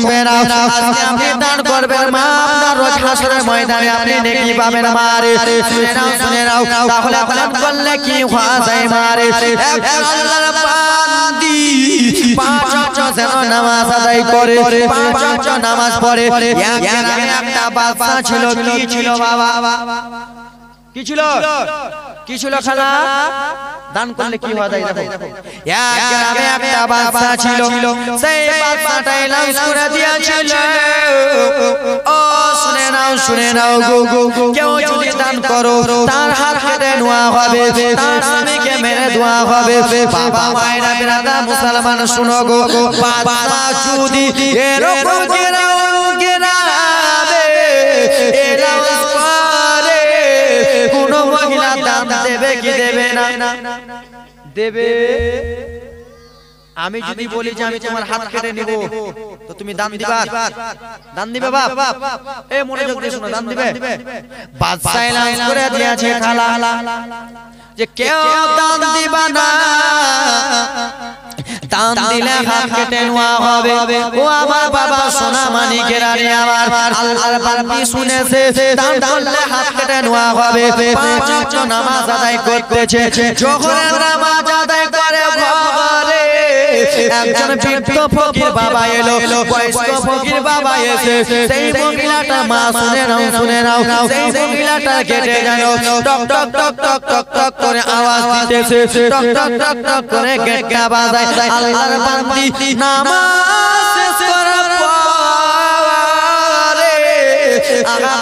শুনবে না আজকে আপনি দান করবেন মা আপনার রোজ হাসরের ময়দানে আপনি নেকি পাবেন মারে শুনে নাও তাহলে দান করলে কি হওয়া যায় মারে আল্লাহর বান্দি পাঁচ ওয়াক্ত যেন নামাজ আদায় করে পাঁচ ওয়াক্ত নামাজ পড়ে একটা বাচ্চা ছিল কি ছিল বাবা কি ছিল কি ছিল খালা দান করলে কি হওয়া যায় দেখো এক গ্রামে একটা বাচ্চা ছিল সেই বাচ্চাটাই লাশ করে দিয়েছিল ও শুনে নাও গো কেউ যদি দান করো তার হাত কেটে নেওয়া হবে তার স্বামীকে মেরে দেওয়া হবে বাবা মায়েরা বিরাদা মুসলমান শুনো গো বাচ্চা যদি এরকম গেরাবে এলাও করে কোন মহিলা দান দেবে কি দেবে না দেবে আমি যদি বলি যে আমি তোমার হাত কেটে নিব তো তুমি দান দিবা দান দিবে বাপ এই মনোযোগ দিয়ে শুনো দান দিবে বাদশা এলান করে দিয়েছে খালা যে কেউ দান দিবা না দান দিলে হাত কেটে নেওয়া হবে ও আমার বাবা সোনা মানিকের আরে আমার আল্লাহর বান্দি শুনেছে দান করলে হাত কেটে নেওয়া হবে পাঁচ ওয়াক্ত নামাজ আদায় করতেছে যখন নামাজ আদায় করে ঘরে একজন বৃদ্ধ ফকির বাবা এলো বয়স্ক ফকির বাবা এসে সেই মহিলাটা মা শুনে নাও সেই মহিলাটা কেটে গেল টক টক টক টক টক টক করে আওয়াজ দিতেছে টক টক টক টক করে গেটটা বাজায় আল্লাহর বান্দি নামাজ শেষ করার পরে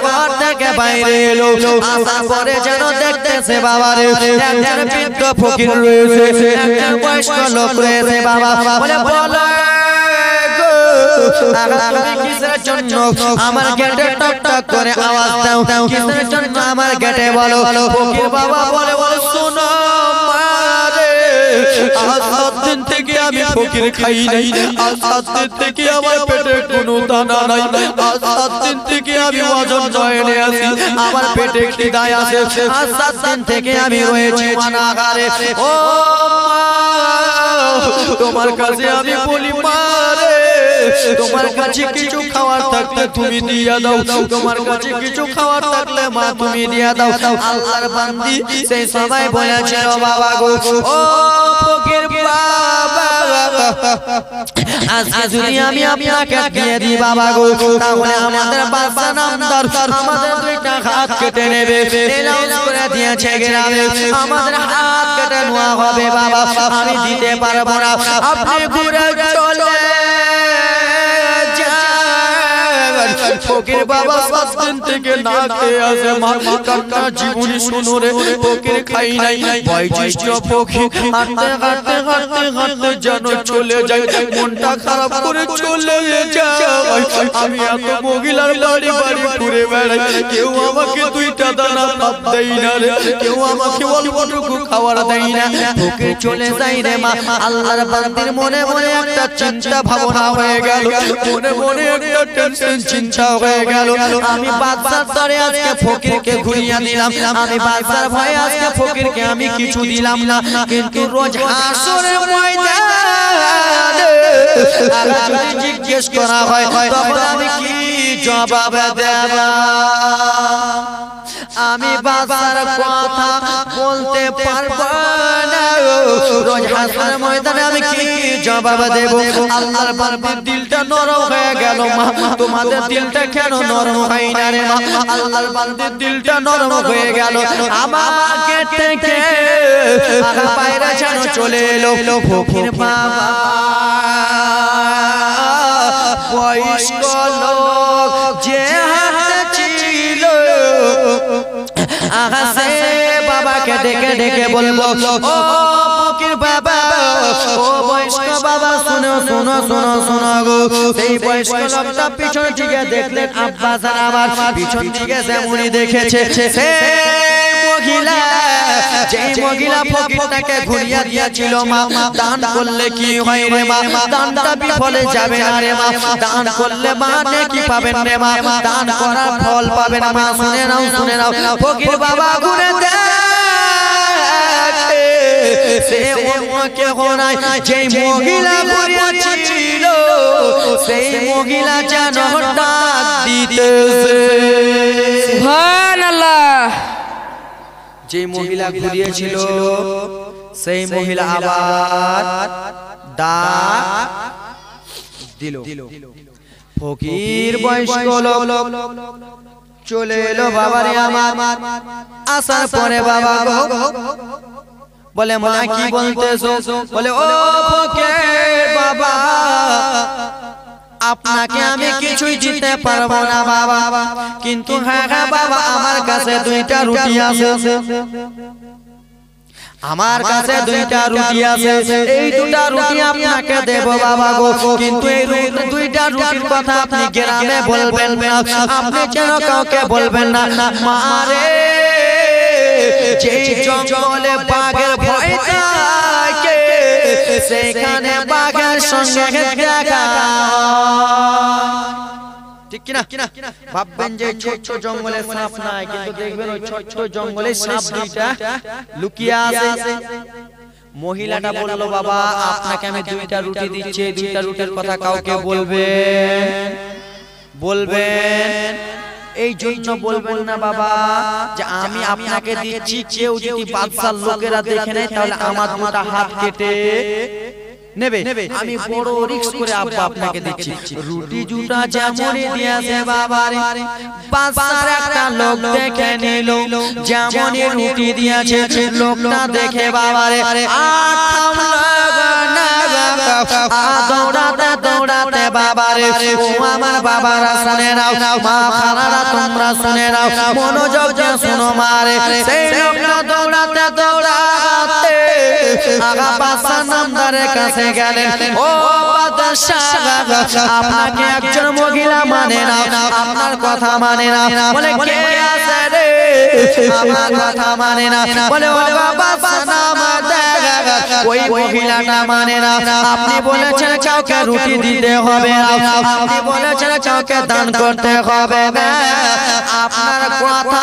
ঘর থেকে বাইরে এলো আসার পরে যেন দেখতেছে বাবারে একজন বৃদ্ধ ফকির রয়েছে একজন বয়স্ক লোক রয়েছে বাবা বলে বলো কিসের জন্য আমার গেটে টক টক করে আওয়াজ দাও কিসের জন্য আমার গেটে বলো ফকির বাবা বলে শোনো আজ দিন থেকে আমি ফকির খাই নাই আজ দিন থেকে আমার পেটে কোনো দানা নাই আজ দিন থেকে আমি ওজন জয়েনে আছি আমার পেটে খিদায় আছে আজ দিন থেকে আমি রয়েছি অনাহারে ও তোমার কাছে আমি বলি মারে তোমার কাছে কিছু খাওয়ার থাকলে তুমি দিয়া দাও তোমার কাছে কিছু খাওয়ার থাকলে মা তুমি দিয়া দাও আল্লাহর বান্দি সেই সময় বলেছিল বাবা গো ও ফকির বাবা আজকে যদি আমি আপনাকে দিয়ে দিই বাবা গো তাহলে আমাদের বাচ্চা নামদার আমাদের দুইটা হাত কেটে নেবে এলাউন্স করে দিয়েছে গ্রামে আমাদের হাত কেটে নেওয়া হবে বাবা আমি দিতে পারবো না আপনি ঘুরে চলে ফকির বাবা 7 দিন থেকে না খেয়ে আছে মা কাকা জীবনী শুনো রে ফকির খাই নাই বয়োজ্যেষ্ঠ ফকির হাঁটতে হাঁটতে হাঁটতে হাঁটতে যেন চলে যায় মনটা খারাপ করে চলে যায় আমি এত মহিলার বাড়ি বাড়ি ঘুরে বেড়াই কেউ আমাকে দুইটা দানা ভাত দেয় না রে কেউ আমাকে অল্পটুকু খাবার দেয় না ফকির চলে যায় রে মা আল্লাহর বান্দির মনে মনে একটা চিন্তা ভাবনা হয়ে গেল মনে মনে একটা টেনশন চিন্তা হয়ে গেল আমি বাদশার দরে আজকে ফকিরকে ঘুরিয়ে দিলাম আমি বাদশার ভয়ে আজকে ফকিরকে আমি কিছু দিলাম না কিন্তু রোজ হাসরের ময়দানে যদি জিজ্ঞেস করা হয় তখন আমি কি জবাব দেব আমি বাদশার কথা বলতে পারবো না রোজ হাসরের ময়দানে আমি কি জবাব দেব আল্লাহর বান্দির দিলটা নরম হয়ে গেল মা তোমাদের দিলটা কেন নরম হয় না রে মা আল্লাহর বান্দির দিলটা নরম হয়ে গেল আমাকে থেকে বাইরে যেন চলে এলো ফকির বাবা বয়স্ক লোক যে হাতে ছিল আকাশে বাবাকে ডেকে ডেকে বললো ও ফকির বাবা ও বয়স্ক বাবা শুনো শুনো শুনো শুনো গো সেই বয়স্ক লোকটা পিছন দিকে দেখলেন আব্বা জান আমার পিছন দিকে যেমনই দেখেছে সেই মহিলা যেই মহিলা ফকিরটাকে ঘুরিয়ে দিয়েছিল মা দান করলে কি হয় রে মা দানটা বিফলে যাবে না রে মা দান করলে মা নেকি পাবেন রে মা দান করার ফল পাবেন মা শুনে নাও ফকির বাবা ঘুরে দেখে সে অন্য কেউ নাই যেই মহিলা ঘুরিয়েছিল সেই মহিলা যেন ডাক দিতেছে সুবহানাল্লাহ। যে মহিলা ঘুরিয়েছিল সেই মহিলা আবার ডাক দিল। ফকির বয়স্ক লোক চলে এলো বাবারে আমার। আসার পরে বাবা গো বলে মা কি বলতেছো? বলে ও ফকির বাবা, আপনাকে আমি কিছুই দিতে পারবো না বাবা, কিন্তু হ্যাঁ হ্যাঁ বাবা আমার কাছে দুইটা রুটি আছে, আমার কাছে দুইটা রুটি আছে, এই দুটা রুটি আপনাকে দেব বাবা গো, কিন্তু এই দুইটা রুটির কথা আপনি গ্রামে বলবেন না, আপনি যেন কাউকে বলবেন না। মারে যে জঙ্গলে বাঘের ভয় থাকে সেখানে বাঘের সঙ্গে দেখা, ঠিক কিনা? ভাববেন যে ছোট জঙ্গলে সাপ নাই, কিন্তু দেখবেন ওই ছোট জঙ্গলে সাপ দুইটা লুকিয়ে আছে। মহিলাটা বলল বাবা আপনাকে আমি দুইটা রুটি দিচ্ছি, দুইটা রুটির কথা কাউকে বলবেন এই জন্য বলবেন না বাবা যে আমি আপনাকে দিচ্ছি, কেউ যদি বাদশার লোকেরা দেখে নেয় তাহলে আমার দুটো হাত কেটে নেবে, আমি বড় রিস্ক করে আব্বা আপনাকে দিচ্ছি। রুটি জুটা যেমনই দিয়েছে বাবারে, বাদশার একটা লোক দেখে নিল যেমনই রুটি দিয়েছে, লোকটা দেখে বাবারে দৌড়াতে দৌড়াতে বাবারে, ও আমার বাবারা শুনে নাও, মা খালারা তোমরা শুনে নাও, মনোযোগ দিয়ে শুনো মারে। সেই লোকটা দৌড়াতে দৌড়াতে আগা বাদশা নামদারের কাছে গেলেন। ও বাদশা, আপনাকে একজন মহিলা মানে না, আপনার কথা মানে না। বলে কে আছে রে? আমার কথা মানে না। বলে ও বাদশা নামদার, ওই মহিলাটা মানে না। আপনি বলেছেন কাউকে রুটি দিতে হবে না, আপনি বলেছেন কাউকে দান করতে হবে না, আপনার কথা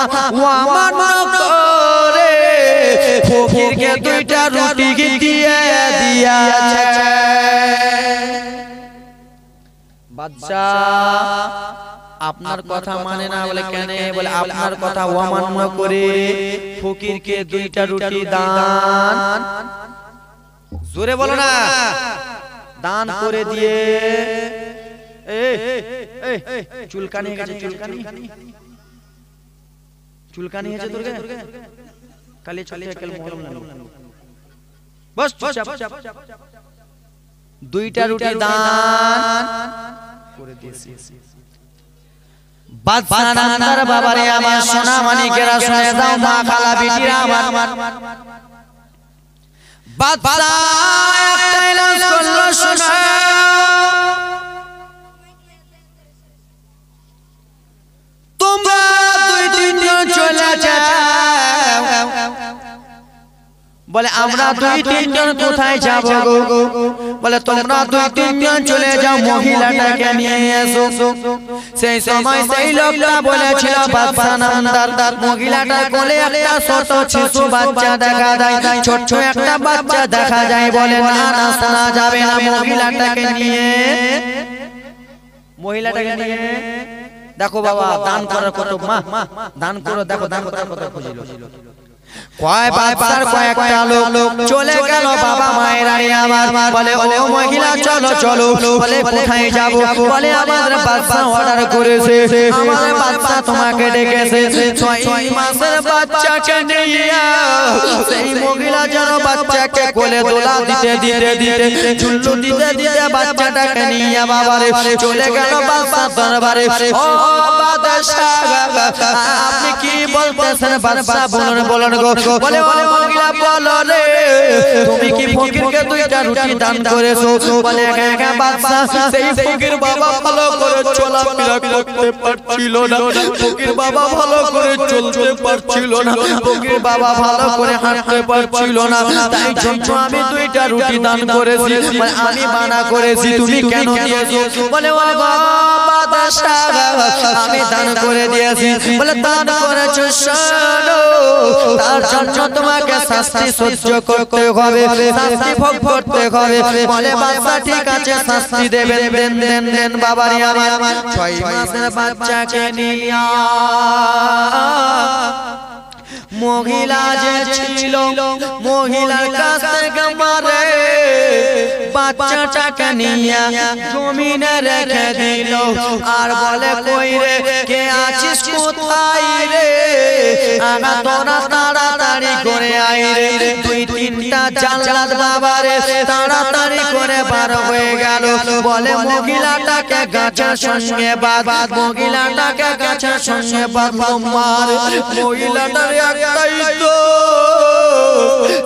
অমান্য করে ফকিরকে দুইটা রুটি দিয়ে দিয়েছে। বাদশা আপনার কথা মানে না। বলে কেন? বলে আপনার কথা অমান্য করে ফকিরকে দুইটা রুটি দান, জোরে বলো না, দান করে দিয়ে চুলকানি হয়ে গেছে, চুলকানি হয়েছে তোর কালি চলে বস দুইটা রুটি দান করে দিয়েছি। বাদশা নামদার বাবারে আমার সোনা মানিকেরা শুনে দাও, মা খালা বিটিরা আমার, বাদশা একটা এলান করলো শোনা, তোমরা দুই তিনজন চলে যাও। বলে আমরা দুই তিনজন কোথায় যাব গো? বলে তোমরা দুই তিনজন চলে যাও, মহিলাটাকে নিয়ে এসো। সেই সময় সেই লোকটা বলেছিল বাদশা নামদার, মহিলাটার কোলে একটা ছোট শিশু বাচ্চা দেখা যায়, ছোট একটা বাচ্চা দেখা যায়। বলে না না শোনা যাবে না, মহিলাটাকে নিয়ে দেখো বাবা দান করার কত মা দান করো, দেখো দান করার কত খুঁজিল। কয় বাদশার কয়েকটা লোক চলে গেল বাবা মায়ের আরে আমার। বলে ও মহিলা চলো চলো। বলে কোথায় যাব? বলে আমাদের বাদশা অর্ডার করেছে, আমাদের বাদশা তোমাকে ডেকেছে। 6 মাসের বাচ্চাকে নিয়ে সেই মহিলা যেন বাচ্চাকে কোলে দোলা দিতে ঝুল্লু দিতে বাচ্চাটাকে নিয়ে বাবারে চলে গেল বাদশার দরবারে। ও বাদশা আপনি কি বলতেছেন? বাদশা বলুন গো। বলে ও মহিলা বলো রে, তুমি কি ফকিরকে দুইটা রুটি দান করেছো? বলে হ্যাঁ হ্যাঁ বাদশা। সেই ফকির বাবা ভালো করে চলাফেরা করতে পারছিল না, ফকির বাবা ভালো করে চলতে পারছিল না, ফকির বাবা ভালো করে হাঁটতে পারছিল না, তাই জন্য আমি দুইটা রুটি দান করেছি। বলে আমি মানা করেছি, তুমি কেন দিয়েছো? বলে ও বাদশা আমি দান করে দিয়েছি। বলে দান করেছো শোনো, তার জন্য তোমাকে শাস্তি সহ্য করতে হবে, শাস্তি ভোগ করতে হবে। বলে বাচ্চা ঠিক আছে শাস্তি দেবেন, দেন দেন দেন বাবারি আমার 6 মাসের বাচ্চাকে নিয়া মহিলা যে ছিল মহিলার কাছ থেকে মারে বাচ্চাটাকে নিয়ে জমিনে রেখে দিল আর বলে কই রে কে আছিস কোথায় রে আগা তোরা তাড়াতাড়ি করে আয় রে। 2-3টা জাল্লাদ বাবারে তাড়াতাড়ি করে বার হয়ে গেল। বলে মহিলাটাকে গাছের সঙ্গে বাঁধ, মহিলাটাকে গাছের সঙ্গে বাঁধলো মার। মহিলাটার একটাই তো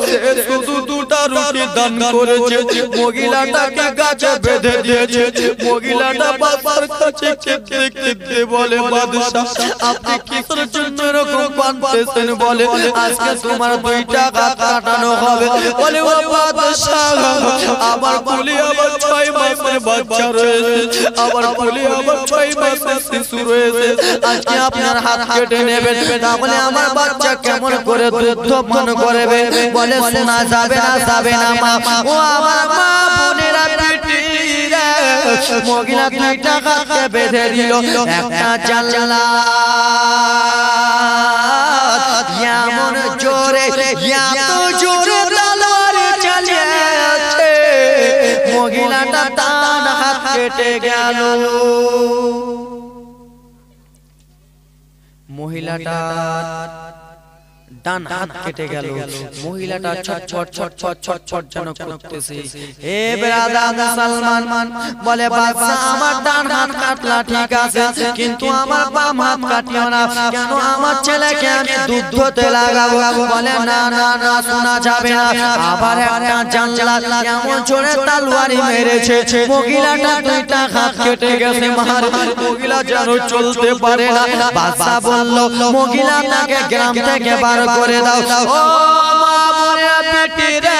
সে শুধু 2টা রুটি দান করেছে, মহিলাটাকে গাছে বেঁধে দিয়েছে। মহিলাটা বাবার কাছে কেঁদে কেঁদে বলে বাদশাহ আপনি কিসের জন্য এরকম বাঁধতেছেন? বলে আজকে তোমার 2টা হাত কাটানো হবে। বলে ও বাদশাহ আমার কুলি আবার 6 মাসের বাচ্চা রয়েছে, আমার কুলি আবার 6 মাসের শিশু রয়েছে, আজকে আপনার হাত কেটে নেবেন তাহলে আমার বাচ্চা কেমন করে দুধ পান করবে? বলে শোনা যাবে না, যাবে না মা, ও আমার মা বোনেরা পিটিরা। মহিলা 2টা হাতকে বেঁধে দিল, একটা জাল্লাদ এমন জোরে এত জোরে তলোয়ার চালিয়েছে মহিলাটা তার হাত কেটে গেল। মহিলাটা ডান হাত কেটে গেল। মহিলাটা ছটছট ছটছট ছটছট যেন করতেছে। হে ব্রাদার মুসলমান বলে বাদশা আমার ডান হাত কাটলা ঠিক আছে কিন্তু আমার বাম হাত কাটিও না, কেন আমার ছেলেকে আমি দুধ ধুতে লাগাবো? বলে না না না শোনা যাবে না। আবার একটা জাল্লাদ এমন জোরে তলোয়ারি মেরেছে মহিলাটা 2টা হাত কেটে গেছে। মার মহিলা যেন চলতে পারে না। বাদশা বলল মহিলাটাকে গ্রাম থেকে বার করে দাও। ও মা বোনেরা পিটিরে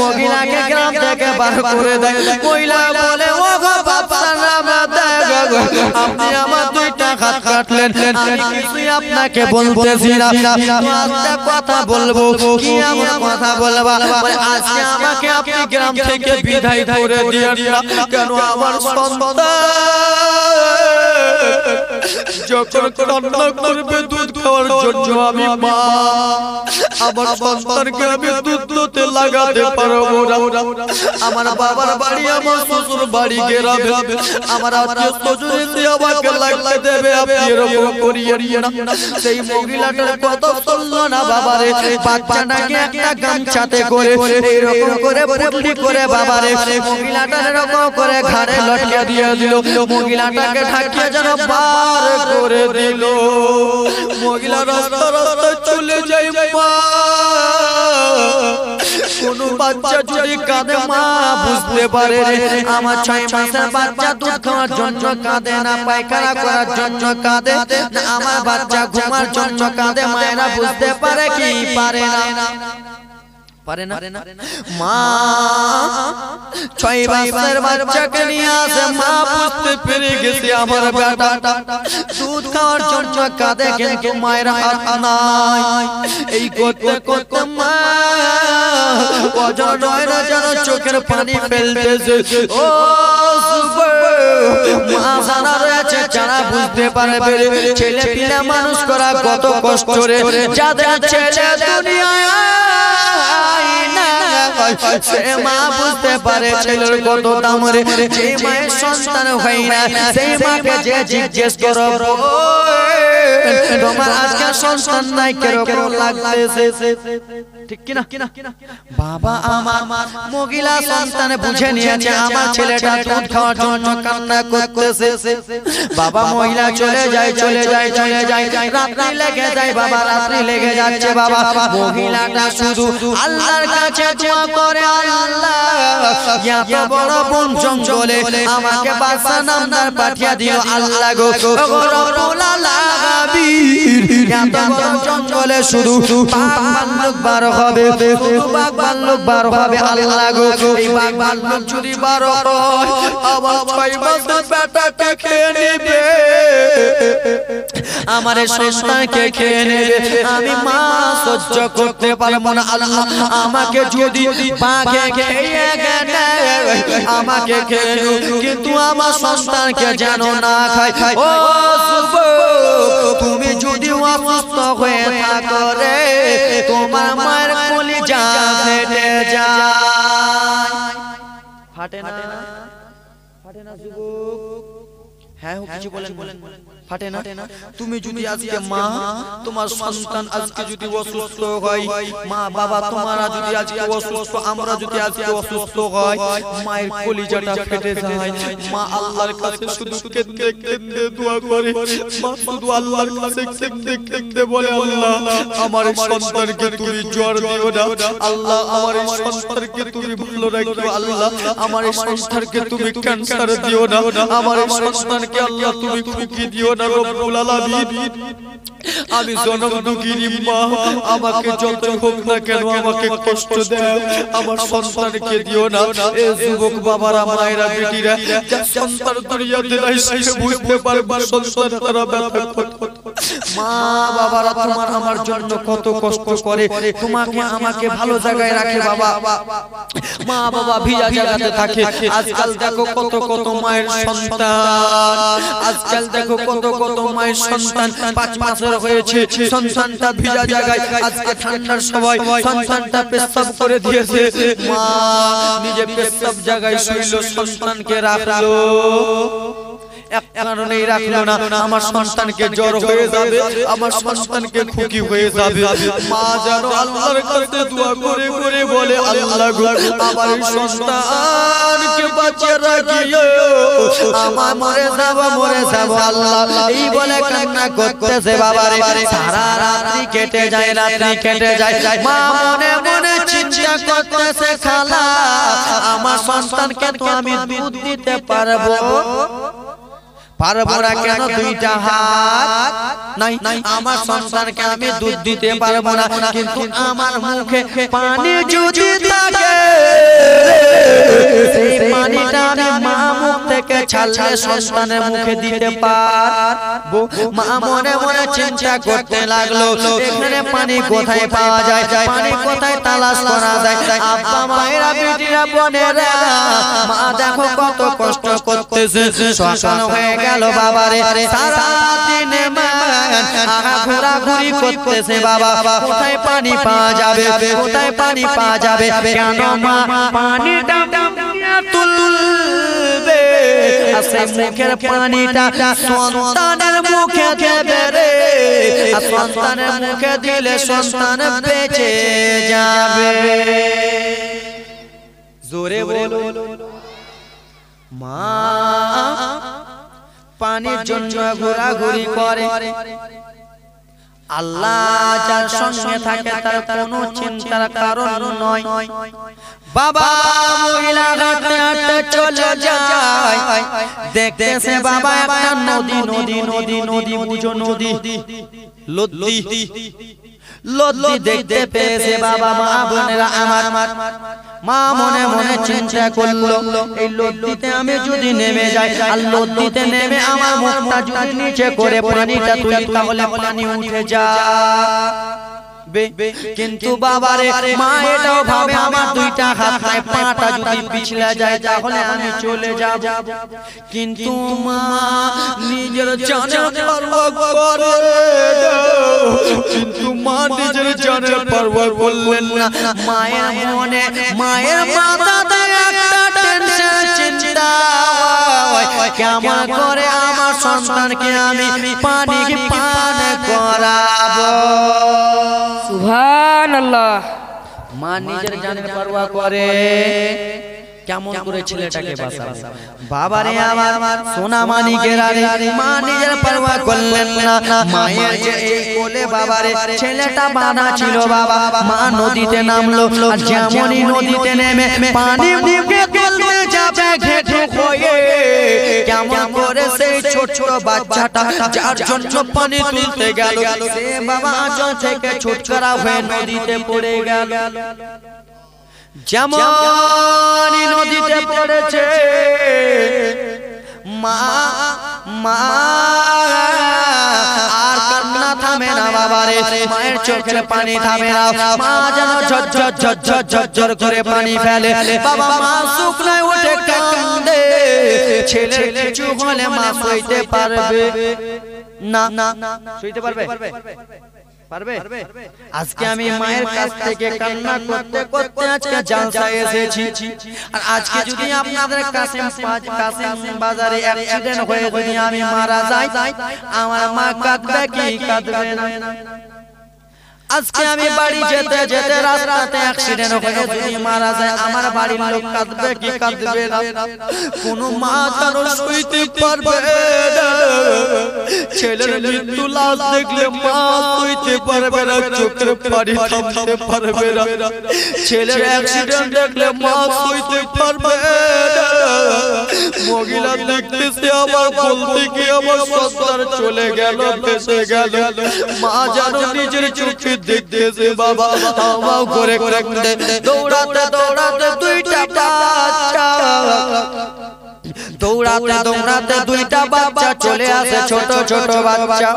মহিলাকে গ্রাম থেকে বার করে দেয়। মহিলা বলে ও গো বাদশা আপনি আমার 2টা হাত কাটলেন, আমি কিছুই আপনাকে বলতেছি না, একটা কথা বলবো। কি এমন কথা বলবা? আজকে আমাকে আপনি গ্রাম থেকে বিদায় করে দিয়েন না, কেন আমার সন্তান যখন কান্না করবে দুধ খাওয়ার জন্য আমি মা আমার সন্তানকে আমি দুধ দুধে লাগাতে পারবো না। আমার বাবার বাড়ি আমার শ্বশুর বাড়ি গ্রামে, আমার আত্মীয় স্বজন এসে আমাকে লাগতে দেবে, আপনি এরকম করিয়ে না। সেই মহিলাটার কথা শুনলো না বাবারে, বাচ্চাটাকে একটা গামছাতে করে এরকম করে পুটলি করে বাবারে মহিলাটার এরকম করে ঘাড়ে লটকে দিয়ে দিল। মহিলাটাকে ঢাকিয়ে যেন বার করে দিল। মহিলা রাস্তা রাস্তা চলে যায়। মা কোন বাচ্চা যদি কাঁদে মা বুঝতে পারে আমার 6 মাসের বাচ্চা দুধ খাওয়ার জন্য কাঁদে না, পায়খানা করার জন্য কাঁদে না, আমার বাচ্চা ঘুমার জন্য কাঁদে। মায়েরা বুঝতে পারে কি পারে না? পারে না। মা 6 মাসের বাচ্চাকে নিয়ে আসে। মা বুঝতে পেরে গেছে আমার বেটাটা দুধ খাওয়ার জন্য কাঁদে কিন্তু মায়ের হাত নাই। এই করতে করতে মা অজন নয়না যেন চোখের পানি ফেলতেছে। ও মা জানা রয়েছে যারা বুঝতে পারবে ছেলে পিলে মানুষ করা কত কষ্ট রে, যাদের ছেলে দুনিয়ায় সে মা বুঝতে পারে ছেলের কত দাম রে। যে মায়ের সন্তান হয় না সেই মাকে যে জিজ্ঞেস করো তোমার আজকে সন্তান নাই কিরকম লাগতেছে, ঠিক কিনা? বাবা আমার মহিলা সন্তান বুঝে নিয়েছে আমার ছেলেটা দুধ খাওয়ার জন্য কান্না করতেছে। বাবা মহিলা চলে যায় চলে যায় চলে যায়, রাত্রি লেগে যায় বাবা, রাত্রি লেগে যাচ্ছে বাবা। মহিলাটা শুধু আল্লাহর কাছে দোয়া করে আল্লাহ এত বড় বন জঙ্গলে আমাকে বাদশা নামদার পাঠিয়ে দিও আল্লাহ গো রব্বুল আলামিন। এত বড় জঙ্গলে শুধু বাঘ ভাল্লুক বার হবে, শুধু বাঘ ভাল্লুক বার হবে। আল্লাহ গো, এই বাঘ ভাল্লুক যদি বার হয় আমার 6 মাসের বেটাকে খেয়ে নেবে, আমার সন্তানকে খেয়ে নেবে, আমি মা সহ্য করতে পারবো না। আল্লাহ আমাকে যদি বাঘে খেয়ে গেলে আমাকে খেয়ে নেবে, কিন্তু আমার সন্তানকে যেন না খায়। ও তুমি যদি অসুস্থ হয়ে থাকো রে, তোমার মায়ের কলিজা ফেটে যায়। ফাটে না, ফাটে না যুবক? হ্যাঁ কিছু বলেন, ফাটে না? তুমি যদি আজকে মা, তোমার সন্তান আজকে যদি অসুস্থ হয়, মা বাবা তোমারা যদি আজকে অসুস্থ, আমরা যদি আজকে অসুস্থ হয়, মায়ের কলিজাটা ফেটে যায়। মা আল্লাহর কাছে শুধু কেঁদে কেঁদে দোয়া করে, মা শুধু আল্লাহর কাছে কেঁদে কেঁদে বলে, আল্লাহ আমার সন্তানকে তুমি জ্বর দিও না, আল্লাহ আমার সন্তানকে তুমি ভালো রাখো, আল্লাহ আমার সন্তানকে তুমি ক্যান্সার দিও না, আমার সন্তানকে আল্লাহ তুমি খুকি দিও না রব্বুল আলামিন। আমি জনম দুঃখিনী মা, আমাকে যত হোক না কেন আমাকে কষ্ট দাও, আমার সন্তানকে দিও না। এ যুবক বাবারা, মায়েরা, বেটিরা, যার সন্তান দুনিয়াতে নাই সে বুঝতে পারবে সন্তান তারা ব্যথা কত। মা বাবারা তোমার আমার জন্য কত কষ্ট করে, তোমাকে আমাকে ভালো জায়গায় রাখে বাবা। মা বাবা ভিজা জায়গাতে থাকে। আজকাল দেখো কত কত মায়ের সন্তান, আজকাল দেখো কত কত মায়ের সন্তান 5 মাসের হয়েছে, সন্তানটা ভিজা জায়গায়, আজকে ঠান্ডার সময় সন্তানটা পেশাব করে দিয়েছে, মা নিজে পেশাব জায়গায় শুইল, সন্তানকে রাখলো, এক কারণেই রাখলো না, আমার সন্তানকে জ্বর হয়ে যাবে, আমার সন্তানকে খুকি হয়ে যাবে। মা যেন আল্লাহর কাছে দোয়া করে করে বলে, আল্লাহ গো আমার সন্তানকে বাঁচিয়ে রাখিও, আমার মরে যাব আল্লাহ, এই বলে কান্না করতেছে বাবারে। সারা রাত্রি কেটে যায়, রাত্রি কেটে যায়, মা মনে মনে চিন্তা করতেছে, খালা আমার সন্তানকে তো আমি দুধ দিতে পারবো না কেন, 2টা হাত নাই, আমার সন্তানকে আমি দুধ দিতে পারবো না, কিন্তু আমার মুখে পানি যদি থাকে সেই পানিটা আমি মা মুখ থেকে ছাড়লে সন্তানের মুখে দিতে পারবো। মা মনে মনে চিন্তা করতে লাগলো, এখানে পানি কোথায় পাওয়া যায়, পানি কোথায় তালাশ করা যায়। আব্বা মায়েরা, বেটিরা, বোনেরা, মা দেখো কত কষ্ট করতেছে, সকাল হয়ে গেল বাবারে, সারা দিনে ঘোরাঘুরি করতেছে বাবা, কোথায় পানি পাওয়া যাবে, কোথায় পানি পাওয়া যাবে, কেন মা পানিটা তুলবে, সেই মুখের পানিটা সন্তানের মুখে দেবে রে, সন্তানের মুখে দিলে সন্তান বেঁচে যাবে। জোরে বলো মা পানির জন্য ঘোরাঘুরি করে। আল্লাহ যার সঙ্গে থাকে তার কোনো চিন্তার কারণ নয়। বাবা মহিলা হাঁটতে হাঁটতে চলে যায়, দেখতেছে বাবা একটা নদী, নদী নদী নদী বুঝো, নদী লদ্দি দেখতে পেয়েছে বাবা। মা বোনেরা আমার, মা মনে মনে চিন্তা করলো, এই লদ্দিতে আমি যদি নেমে যাই, আর লদ্দিতে নেমে আমার মুখটা যদি নিচে করে পানিটা তুলি, তাহলে পানি উঠে যাবে। কিন্তু বাবারে, মা এটাও ভাবে আমার 2টা হাত নাই, পাটা যদি পিছলে যায় তাহলে আমি চলে যাব। কিন্তু মা নিজের জানের পরোয়া করে, কিন্তু মা নিজের জানের পরোয়া করলেন না। মায়ের মনে, মায়ের মাথাতে একটা টেনশন, চিন্তা, কেমন করে আমার সন্তানকে আমি পানি পান করাবো। সুবহানাল্লাহ। মা নিজের জানের পরোয়া করে, কেমন করে ছেলেটাকে বাঁচাবে বাবারে আমার সোনা মানিকের আরে মা নিজের পরোয়া করলেন না মায়ের যে এই কোলে বাবারে ছেলেটা বাঁধা ছিল বাবা মা নদীতে নামলো আর যেমনই নদীতে নেমে পানি মুখে তুলতে যাবে ঘেটে হয়ে কেমন করে সেই ছোট ছোট বাচ্চাটা যার জন্য পানি তুলতে গেল সে বাবা আঁচল থেকে ছুটকারা হয়ে নদীতে পড়ে গেল যেমন নদীতে পড়েছে মা মা আর কান্না থামে না বাবারে মায়ের চোখের পানি থামে না মা যেন ঝরঝর ঝরঝর ঝরঝর করে পানি ফেলে বাবা মা শুকনায় উঠে কাঁদে ছেলে কিছু হলে মা সইতে পারবে না সইতে পারবে পারবে আজকে আমি মায়ের কাছ থেকে কান্না করতে করতে আজকে জালসায় এসেছি আর আজকে যদি আপনাদের কাসিম বাজারে অ্যাক্সিডেন্ট হয়ে যদি আমি মারা যাই আমার মা কাঁদবে কি কাঁদবে না আজকে আমি বাড়ি যেতে যেতে রাস্তাতে অ্যাক্সিডেন্ট হয়ে যদি মারা যায় আমার বাড়ির লোক কাঁদবে কি কাঁদবে না কোনো মা তার সইতে পারবে না ছেলের মৃত্যু লাশ দেখলে মা সইতে পারবে না চোখের পানি থামতে পারবে না ছেলের অ্যাক্সিডেন্ট দেখলে মা সইতে পারবে না মহিলা দেখতেছে আমার বলতে কি আমার সন্তান চলে গেল ভেসে গেল মা জানো নিজের চোখে দেখতেছে বাবা হাওয়া করে করে দৌড়াতে দৌড়াতে দুইটা বাচ্চা দৌড়াতে দৌড়াতে দুইটা বাচ্চা চলে আসে ছোট ছোট বাচ্চা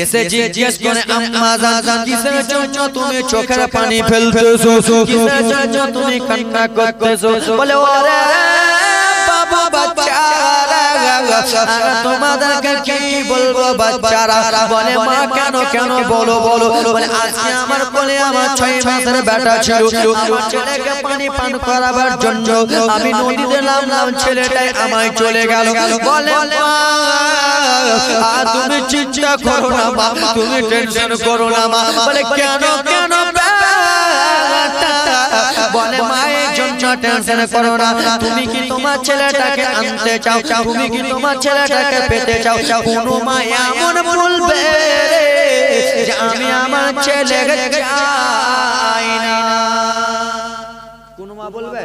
এসে জিজ্ঞেস করে আম্মা জান কিসের জন্য তুমি চোখের পানি ফেলতেছো কিসের জন্য তুমি কান্না করতেছো বলে ওরে বাবা বাচ্চারা তোমাদেরকে কি বলবো বাচ্চারা বলে মা কেন কেন বলো বলো বলে আজকে আমার কোলে আমার 6 মাসের বেটা ছিল আমার ছেলেকে পানি পান করাবার জন্য আমি নদীতে নামলাম ছেলেটাই আমায় চলে গেল বলে মা তুমি চিন্তা করো না মা তুমি টেনশন করো না মা বলে কেন কেন বলে মায়ের জন্য টেনশন করো না তুমি কি তোমার ছেলেটাকে আনতে চাও তুমি কি তোমার ছেলেটাকে পেতে চাও কোনো মা এমন বলবে যে আমি আমার ছেলেকে চাই না কোনো মা বলবে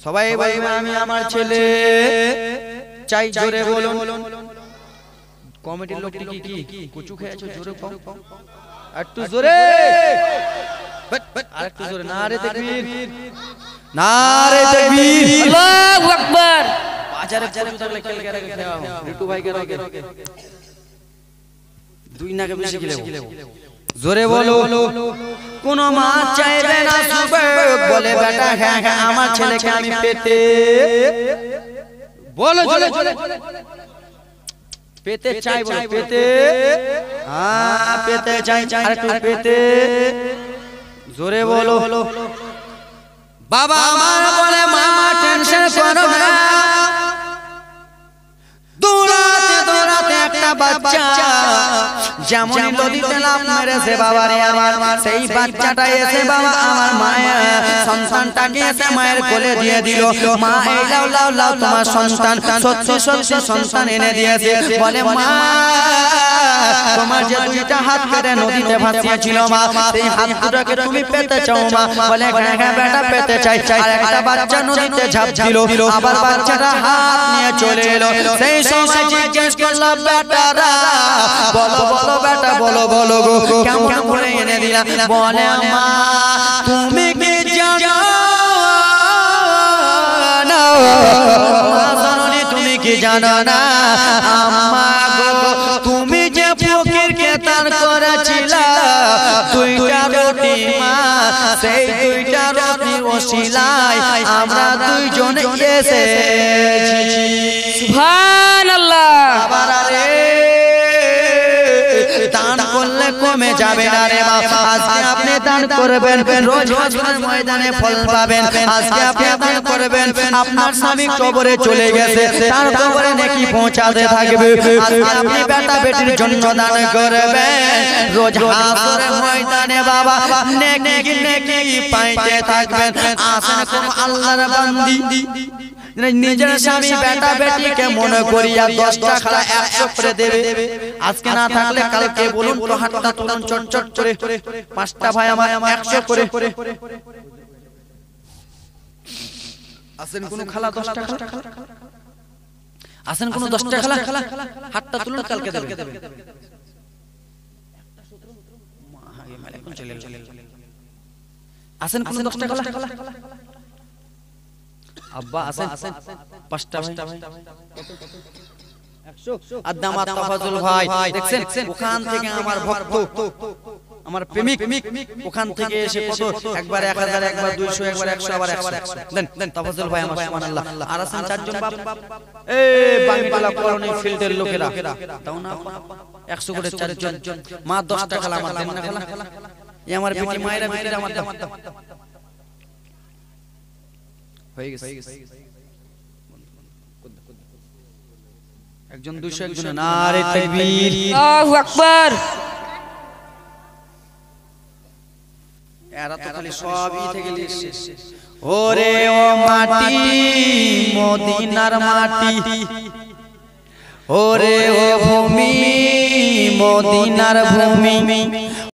সবাই বলবে আমি আমার ছেলে চাই জোরে বলুন কমিটির লোকটি কি কুচু খেয়েছো জোরে কম একটু জোরে আরেকটু জোরে নারে তাকবীর নারে তাকবীর আল্লাহু আকবার বাজারে চলে থাকলে খেল করে খেলাও রিটু ভাই কে রকে দুই নাকে বেশি খেলেও জোরে বলো কোন মা চাইবে না সুবে বলে বেটা হ্যাঁ হ্যাঁ আমার ছেলেকে আমি পেতে বলো জোরে পেতে চাই বলে পেতে হ্যাঁ পেতে চাই আরেকটু পেতে জোরে বলো বাবা আমার বলে মামা টেনশন করো না দৌড়াতে দৌড়াতে একটা বাচ্চা যেমন নদীতে লাফ মেরেছে বাবারে আমার সেই বাচ্চাটা এসে বাবা আমার মায়ের সন্তানটাকে এসে মায়ের কোলে দিয়ে দিল মা এই লাও লাও লাও তোমার সন্তান সত্যি সত্যি সন্তান এনে দিয়েছে বলে মা তোমার যে দুইটা হাত কেটে নদীতে ভাসিয়েছিল মা সেই হাত দুটোকে তুমি পেতে চাও মা বলে হ্যাঁ হ্যাঁ বেটা পেতে চাই আর একটা বাচ্চা নদীতে ঝাঁপ দিল আবার বাচ্চাটা হাত নিয়ে চলে এলো সেই সময় জিজ্ঞেস করলাম বেটারা বলো বলো বেটা বলো বলো গো কেমন করে এনে দিলা বলে মা তুমি কি জানো না মা জানি তুমি কি জানো না আম্মা গো তুমি যে ফকিরকে দান করেছিলা দুইটা রুটি মা সেই দুইটা রুটির ওসিলায় আমরা দুইজন এসেছি সুবহানাল্লাহ আবার রে দান করলে কমে যাবে না রে বাবা আজকে আপনি দান করবেন রোজ হাসরের ময়দানে ফল পাবেন আজকে আপনি দান করবেন আপনার স্বামী কবরে চলে গেছে তার কবরে নেকি পৌঁছাতে থাকবে আজকে আপনি বেটা বেটির জন্য দান করবেন রোজ হাসরের ময়দানে বাবা নেকি নেকি পাইতে থাকবেন আসেন কোন আল্লাহর বান্দি নিজের স্বামী বেটা বেটিকে মনে করিয়া 10 টাকা 100 করে দেবে আজকে না থাকলে কালকে বলুন তো হাতটা তুলুন চটচট করে পাঁচটা ভাই আমার 100 করে আসেন কোন খালা 10 টাকা আসেন কোন 10 টাকা খালা হাতটা তুলুন কালকে দেবে আসেন কোন 10 টাকা আব্বা আসেন পাঁচটা ভাই 100 আদামাত তাফাজুল ভাই দেখছেন ওখান থেকে আমার ভক্ত আমার প্রেমিক ওখান থেকে এসে কত একবার 1000 একবার 200 একবার 100 আবার 100 দেন তাফাজুল ভাই আমার সুবহানাল্লাহ আর আছেন চারজন বাপ এই বাঙ্গিলা কলোনি ফিল্ডের লোকেরা দাও না 100 করে চারজন মা 10 টাকা আমার দেন না খালা এই আমার বেটি মায়েরা বেটিরা আমার দাও হয়ে গেছে একজন 200 একজন নারে তাকবীর আল্লাহু আকবার এরা তো খালি সবই থেকে লিখছে ওরে ও মাটি মদিনার মাটি ওরে ও ভূমি মদিনার ভূমি